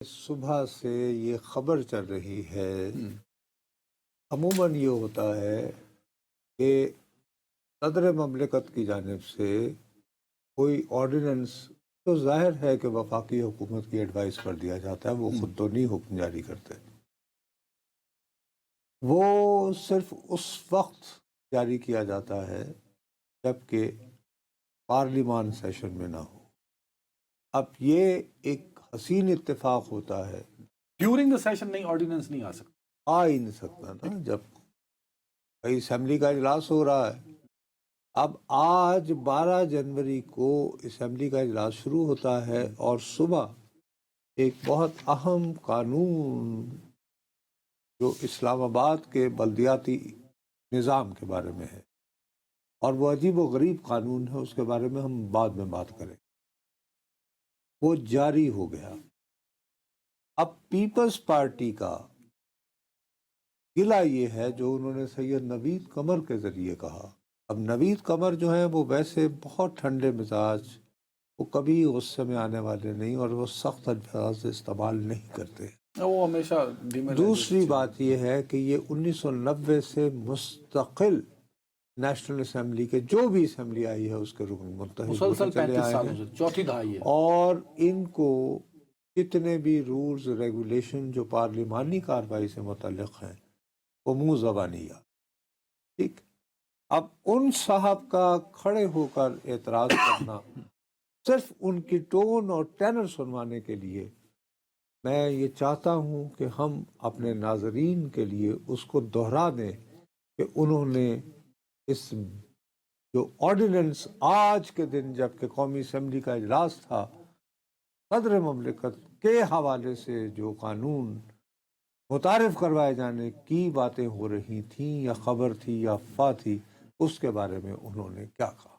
صبح سے یہ خبر چل رہی ہے، عموماً یہ ہوتا ہے کہ صدر مملکت کی جانب سے کوئی آرڈیننس تو ظاہر ہے کہ وفاقی حکومت کی ایڈوائس پر دیا جاتا ہے، وہ خود تو نہیں حکم جاری کرتے، وہ صرف اس وقت جاری کیا جاتا ہے جبکہ پارلیمان سیشن میں نہ ہو۔ اب یہ ایک حسین اتفاق ہوتا ہے، ڈیورنگ دا سیشن نہیں آرڈیننس نہیں آ سکتا، آ ہی نہیں سکتا نا جب بھائی اسمبلی کا اجلاس ہو رہا ہے۔ اب آج 12 جنوری کو اسمبلی کا اجلاس شروع ہوتا ہے اور صبح ایک بہت اہم قانون جو اسلام آباد کے بلدیاتی نظام کے بارے میں ہے، اور وہ عجیب و غریب قانون ہے، اس کے بارے میں ہم بعد میں بات کریں، وہ جاری ہو گیا۔ اب پیپلز پارٹی کا گلہ یہ ہے جو انہوں نے سید نوید قمر کے ذریعے کہا۔ اب نوید قمر جو ہیں وہ ویسے بہت ٹھنڈے مزاج، وہ کبھی غصے میں آنے والے نہیں اور وہ سخت الفاظ استعمال نہیں کرتے۔ وہ ہمیشہ دوسری بات یہ ہے کہ یہ 1990 سے مستقل نیشنل اسمبلی کے جو بھی اسمبلی آئی ہے اس کے رکن منتخب مسلسل ہوتے چلے 35 آئے سالوں ہیں، سے چوتھی دہائی ہے، اور ان کو جتنے بھی رولز ریگولیشن جو پارلیمانی کارروائی سے متعلق ہیں وہ منہ زبانی یاد۔ ٹھیک، اب ان صاحب کا کھڑے ہو کر اعتراض کرنا صرف ان کی ٹون اور ٹینر سنوانے کے لیے، میں یہ چاہتا ہوں کہ ہم اپنے ناظرین کے لیے اس کو دہرا دیں کہ انہوں نے اس جو آرڈیننس آج کے دن جب کہ قومی اسمبلی کا اجلاس تھا، صدر مملکت کے حوالے سے جو قانون متعارف کروائے جانے کی باتیں ہو رہی تھیں یا خبر تھی یا افواہ تھی، اس کے بارے میں انہوں نے کیا کہا۔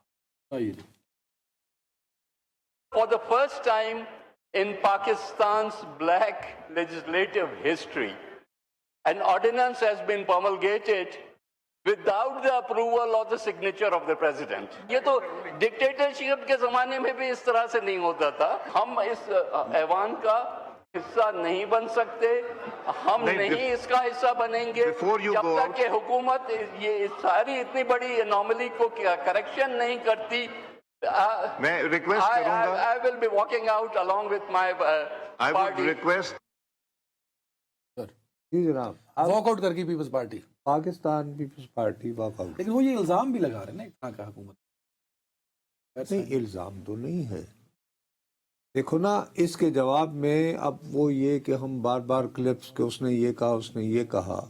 For the first time in Pakistan's black legislative history, an ordinance has been promulgated without the approval or the signature of the president. یہ تو ڈکٹیٹرشپ کے زمانے میں بھی اس طرح سے نہیں ہوتا تھا۔ ہم اس ایوان کا حصہ نہیں بن سکتے، ہم نہیں اس کا حصہ بنیں گے جب تک کہ حکومت یہ ساری اتنی بڑی انوملی کو کریکشن نہیں کرتی۔ میں ریکویسٹ کروں گا، I will be walking out along with my I would party. request جی جناب، واک آؤٹ کر کے پیپلز پارٹی، پاکستان پیپلز پارٹی واک آؤٹ۔ لیکن وہ یہ الزام بھی لگا رہے ہیں نا اتنا کا حکومت، نہیں، الزام تو نہیں ہے۔ دیکھو نا، اس کے جواب میں اب وہ یہ کہ ہم بار بار کلپس کہ اس نے یہ کہا، اس نے یہ کہا،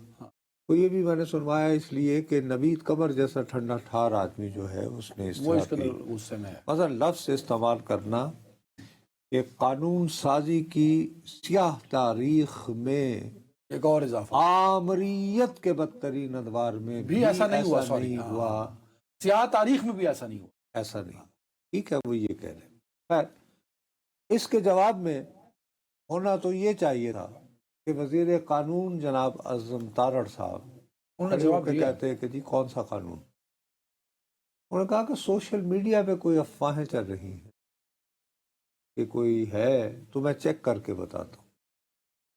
تو یہ بھی میں نے سنوایا اس لیے کہ نوید قمر جیسا ٹھنڈا ٹھار آدمی جو ہے اس نے اس وہ طرح اس کے کی غصے میں ہے۔ مثلا لفظ استعمال کرنا کہ قانون سازی کی سیاہ تاریخ میں ایک اور اضافہ آمریت کے بدترین ادوار میں بھی ایسا نہیں ہوا، نہیں ہوا، سیاہ تاریخ میں بھی ایسا نہیں ہوا، ایسا نہیں۔ ٹھیک ہے، وہ یہ کہہ رہے ہیں۔ خیر، اس کے جواب میں ہونا تو یہ چاہیے تھا کہ وزیر قانون جناب اعظم تارڑ صاحب انہوں نے کھڑے ہو جواب کے دیا۔ کہتے ہیں کہ جی کون سا قانون؟ انہوں نے کہا کہ سوشل میڈیا پہ کوئی افواہیں چل رہی ہیں کہ کوئی ہے، تو میں چیک کر کے بتاتا ہوں۔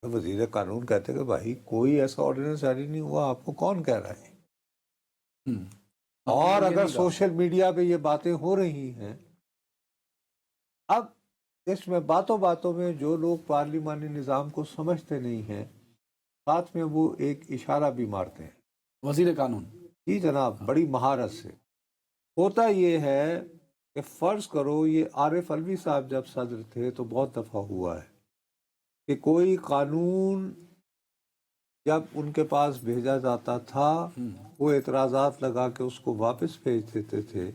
وزیر قانون کہتے کہ بھائی کوئی ایسا آرڈیننس جاری نہیں ہوا، آپ کو کون کہہ رہا ہے؟ اور اگر سوشل میڈیا پہ یہ باتیں ہو رہی ہیں، اب اس میں باتوں باتوں میں جو لوگ پارلیمانی نظام کو سمجھتے نہیں ہیں، ساتھ میں وہ ایک اشارہ بھی مارتے ہیں۔ وزیر قانون جی جناب، بڑی مہارت سے۔ ہوتا یہ ہے کہ فرض کرو یہ عارف علوی صاحب جب صدر تھے تو بہت دفعہ ہوا ہے کہ کوئی قانون جب ان کے پاس بھیجا جاتا تھا وہ اعتراضات لگا کے اس کو واپس بھیج دیتے تھے۔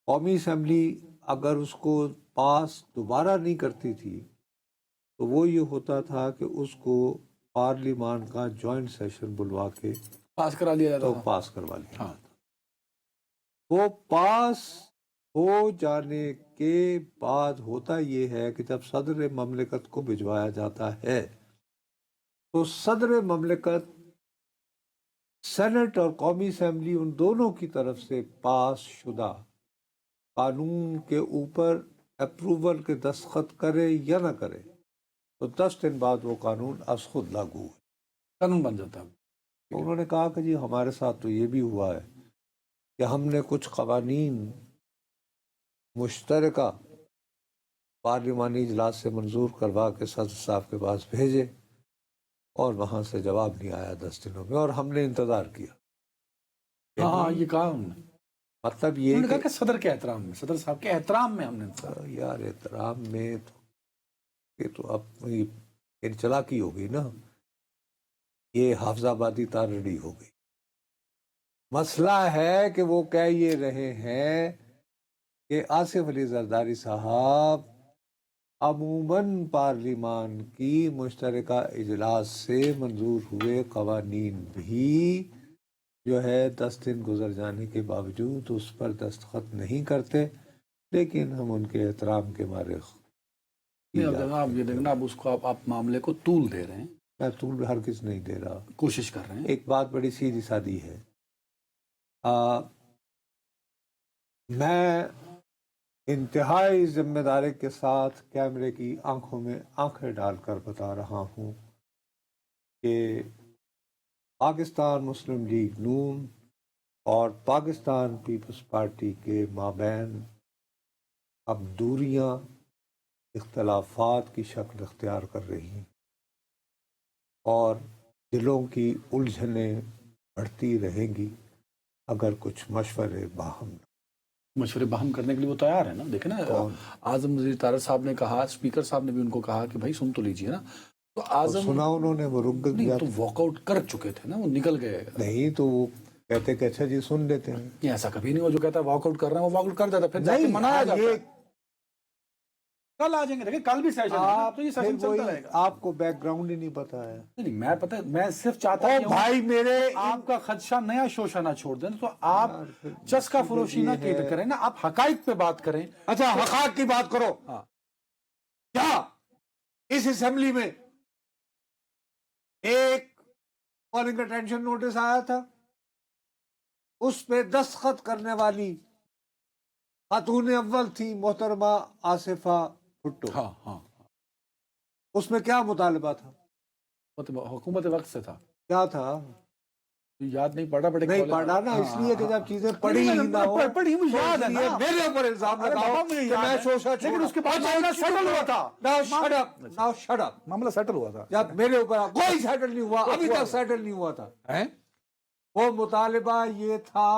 قومی اسمبلی اگر اس کو پاس دوبارہ نہیں کرتی تھی تو وہ یہ ہوتا تھا کہ اس کو پارلیمان کا جوائنٹ سیشن بلوا کے پاس کرا لیا جاتا تو تھا۔ پاس کروا لیا۔ ہاں، وہ پاس ہو جانے کے بعد ہوتا یہ ہے کہ جب صدر مملکت کو بھجوایا جاتا ہے تو صدر مملکت، سینٹ اور قومی اسمبلی ان دونوں کی طرف سے پاس شدہ قانون کے اوپر اپروول کے دستخط کرے یا نہ کرے، تو 10 دن بعد وہ قانون از خود لاگو ہوا۔ قانون بن جاتا ہے۔ تو انہوں نے کہا کہ جی ہمارے ساتھ تو یہ بھی ہوا ہے کہ ہم نے کچھ قوانین مشترکہ پارلیمانی اجلاس سے منظور کروا کے صدر صاحب کے پاس بھیجے اور وہاں سے جواب نہیں آیا 10 دنوں میں، اور ہم نے انتظار کیا۔ ہاں یہ کہا انہوں نے، مطلب انہوں یہ نے کہا کہ صدر کے احترام میں، صدر صاحب کے احترام میں ہم نے انتظار۔ یار احترام میں تو یہ تو اب یہ چلاکی ہو گئی نا، یہ حافظ آبادی تارڑی ہو گئی۔ مسئلہ ہے کہ وہ کہہ یہ رہے ہیں کہ آصف علی زرداری صاحب عموماً پارلیمان کی مشترکہ اجلاس سے منظور ہوئے قوانین بھی جو ہے 10 دن گزر جانے کے باوجود اس پر دستخط نہیں کرتے، لیکن ہم ان کے احترام کے مارے آپ یہ دیکھنا، اب اس کو آپ معاملے کو طول دے رہے ہیں، میں طول ہرگز نہیں دے رہا۔ کوشش کر رہے ہیں۔ ایک بات بڑی سیدھی سادی ہے، میں انتہائی ذمہ داری کے ساتھ کیمرے کی آنکھوں میں آنکھیں ڈال کر بتا رہا ہوں کہ پاکستان مسلم لیگ نون اور پاکستان پیپلز پارٹی کے مابین اب دوریاں اختلافات کی شکل اختیار کر رہی ہیں اور دلوں کی الجھنیں بڑھتی رہیں گی اگر کچھ مشورے باہم نہ۔ مشورے باہم کرنے کے لیے وہ تیار ہے نا، دیکھیں نا، اعظم وزیر طارق صاحب نے کہا، اسپیکر صاحب نے بھی ان کو کہا کہ بھائی سن تو لیجئے نا، تو اعظم سنا انہوں نے، وہ رک گیا تو واک آؤٹ کر چکے تھے نا، وہ نکل گئے۔ نہیں تو وہ کہتے کہ اچھا جی سن لیتے ہیں۔ یہ ایسا کبھی نہیں ہو جو کہتا ہے واک آؤٹ کر رہے ہیں، وہ واک آؤٹ کر دیتا، پھر جا کے منایا جاتا ہے۔ کل آ جائیں گے، دیکھیں کل بھی سیشن ہے تو یہ سیشن چلتا رہے گا۔ آپ کو بیک گراؤنڈ ہی نہیں پتا ہے۔ نہیں میں پتہ ہے، میں صرف چاہتا ہوں بھائی میرے آپ کا خدشہ نیا شوشہ نہ چھوڑ دیں، تو آپ چسکا فروشی نہ کریں نا، آپ حقائق پہ بات کریں۔ اچھا حقائق کی بات کرو۔ کیا اس اسمبلی میں ایک کالنگ اٹینشن نوٹس آیا تھا، اس پہ دستخط کرنے والی خاتون اول تھی محترمہ آصفہ بھٹو؟ ہاں ہاں، اس میں کیا مطالبہ تھا؟ حکومت وقت سے تھا، کیا تھا؟ یاد نہیں پڑا، بڑے نہیں پڑھا نا، اس لیے کہ جب چیزیں پڑھی ہی نہ ہو، پڑھی مجھے یاد ہے نا، میرے اوپر الزام لگاؤ کہ میں شوشہ چھوڑا۔ لیکن اس کے بعد معاملہ سیٹل ہوا تھا۔ Now shut up۔ معاملہ سیٹل ہوا تھا جب میرے اوپر کوئی سیٹل نہیں ہوا، ابھی تک سیٹل نہیں ہوا تھا۔ وہ مطالبہ یہ تھا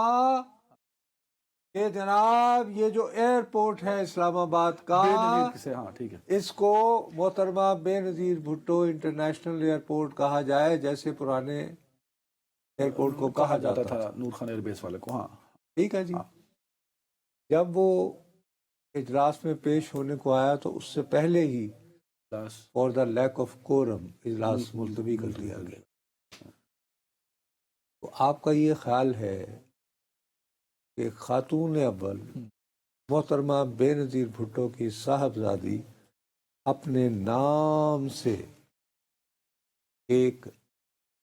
کہ جناب یہ جو ایئرپورٹ ہے اسلام آباد کا، ہاں ٹھیک ہے، اس کو محترمہ بے نظیر بھٹو انٹرنیشنل ایئرپورٹ کہا جائے، جیسے پرانے ایئرپورٹ کو کہا جاتا تھا، نور خان ایئر بیس والے کو۔ ہاں ٹھیک ہے جی۔ جب وہ اجلاس میں پیش ہونے کو آیا تو اس سے پہلے ہی for the lack of quorum اجلاس ملتوی کر دیا گیا۔ تو آپ کا یہ خیال ہے کہ خاتون اول محترمہ بے نظیر بھٹو کی صاحبزادی اپنے نام سے ایک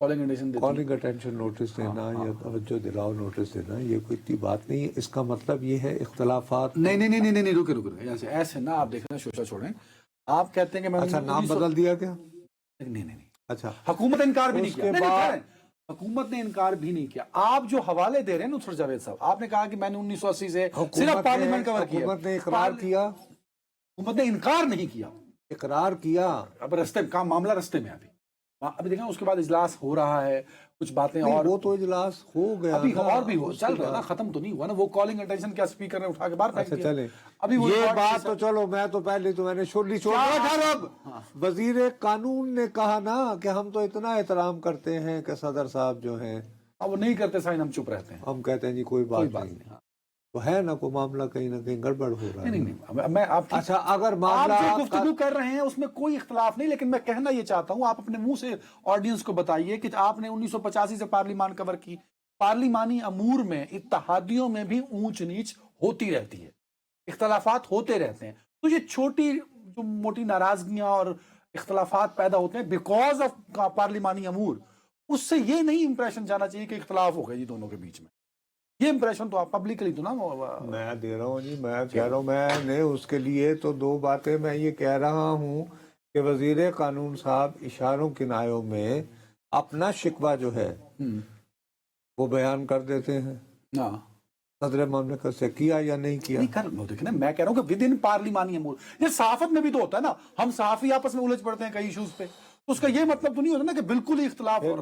کالنگ اٹینشن نوٹس دینا یا توجہ دلاؤ نوٹس دینا، یہ کوئی اتنی بات نہیں ہے؟ اس کا مطلب یہ ہے اختلافات نہیں، رکے ایسے نہ، آپ دیکھنا شوشہ چھوڑیں، آپ کہتے ہیں کہ میں اچھا نام بدل دیا کیا؟ نہیں، اچھا حکومت نے انکار بھی نہیں اس کیا، کے بعد حکومت نے انکار بھی نہیں کیا۔ آپ جو حوالے دے رہے ہیں نصرت جاوید صاحب، آپ نے کہا کہ میں نے 1980 سے صرف پارلیمنٹ کور کیا، حکومت نے اقرار کیا، حکومت نے انکار نہیں کیا، اقرار کیا۔ اب رستے کا معاملہ رستے میں، ابھی دیکھیں اس کے بعد اجلاس ہو رہا ہے، کچھ باتیں اور وہ تو اجلاس ہو گیا، ابھی اور بھی چل رہا ہے نا، ختم تو نہیں ہوا نا، وہ کالنگ اٹینشن کیا اسپیکر نے اٹھا کے باہر پھینک دیا۔ چلے ابھی یہ بات تو چلو، میں تو پہلے تو میں نے شرلی چھوڑا تھا۔ اب وزیر قانون نے کہا نا کہ ہم تو اتنا احترام کرتے ہیں کہ صدر صاحب جو ہیں اب وہ نہیں کرتے سائن، ہم چپ رہتے ہیں، ہم کہتے ہیں جی کوئی بات نہیں، تو ہے نا کوئی معاملہ کہیں نہ کہیں گڑبڑ ہو رہا ہے۔ نہیں، میں آپ اچھا اگر آپ معاملہ جو گفتگو کر رہے ہیں اس میں کوئی اختلاف نہیں، لیکن میں کہنا یہ چاہتا ہوں، آپ اپنے منہ سے آڈینس کو بتائیے کہ آپ نے 1985 سے پارلیمان کور کی، پارلیمانی امور میں اتحادیوں میں بھی اونچ نیچ ہوتی رہتی ہے، اختلافات ہوتے رہتے ہیں، تو یہ چھوٹی جو موٹی ناراضگیاں اور اختلافات پیدا ہوتے ہیں بیکاز آف پارلیمانی امور، اس سے یہ نہیں امپریشن جانا چاہیے کہ اختلاف ہو گئے جی دونوں کے بیچ میں، یہ امپریشن تو آپ پبلکلی تو نا میں دے رہا ہوں جی، میں کہہ رہا ہوں، میں نے اس کے لیے تو دو باتیں میں یہ کہہ رہا ہوں کہ وزیر قانون صاحب اشاروں کنایوں میں اپنا شکوہ جو ہے وہ بیان کر دیتے ہیں، ہاں صدر مملکت سے کیا یا نہیں کیا. نہیں کر دیکھیں نا، میں کہہ رہا ہوں کہ ود ان پارلیمانی امور، یہ صحافت میں بھی تو ہوتا ہے نا، ہم صحافی آپس میں الجھ پڑتے ہیں کئی ایشوز پہ، تو اس کا یہ مطلب تو نہیں ہوتا نا کہ بالکل ہی اختلاف ہو رہا ہے.